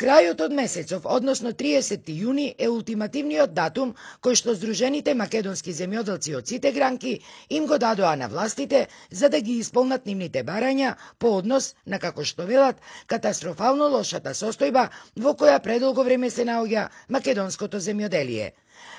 Крајот од месецов, односно 30 јуни, е ултимативниот датум кој што Сдружените македонски земјоделци од сите гранки им го дадоа на властите за да ги исполнат нивните барања по однос на, како што велат, катастрофално лошата состојба во која предолго време се наоѓа македонското земјоделие.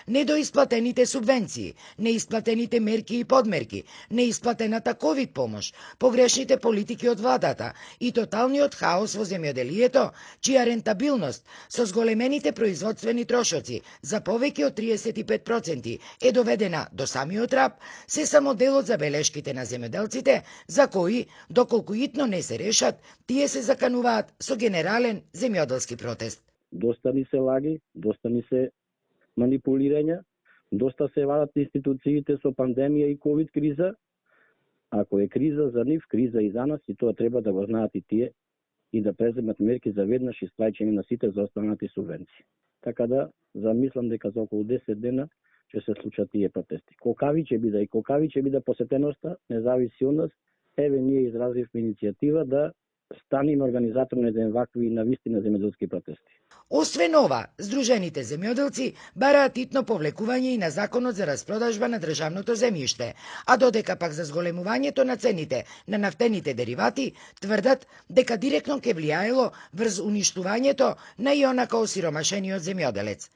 Недоисплатените субвенции, неисплатените мерки и подмерки, неисплатената ковид помош, погрешните политики од владата и тоталниот хаос во земјоделието, чија рентабилност со зголемените производствени трошоци за повеќе од 35% е доведена до самиот раб, се само дел од забелешките на земјоделците, за кои, доколку итно не се решат, тие се закануваат со генерален земјоделски протест. Доста ни се лаги, доста ни се манипулирања, доста се вадат институциите со пандемија и ковид криза. Ако е криза за нив, криза и за нас, и тоа треба да го знаат и тие и да преземат мерки за веднаш исплаќање на сите заостанати субвенции. Така да, замислам дека за околу 10 дена ќе се случат тие протести. Колкави ќе биде посетеноста, не зависи од нас. Еве ние изразивме иницијатива да станеме организатор на еден вакви навистина земјоделски протести. Освен ова, Сдружените земјоделци бараат итно повлекување и на законот за распродажба на државното земјиште, а додека пак за зголемувањето на цените на нафтените деривати тврдат дека директно ќе влијаело врз уништувањето на и онака осиромашениот земјоделец.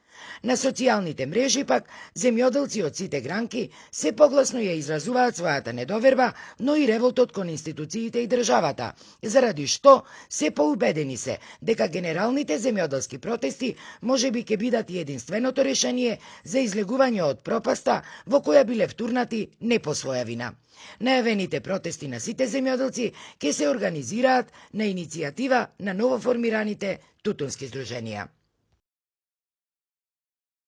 На социјалните мрежи пак земјоделци од сите гранки се погласно ја изразуваат својата недоверба, но и револтот кон институциите и државата, заради што се поубедени се дека генералните земјоделски протести можеби ќе бидат и единственото решение за излегување од пропаста во која биле втурнати не по своја вина. Најавените протести на сите земјоделци ќе се организираат на иницијатива на новоформираните тутунски здруженија.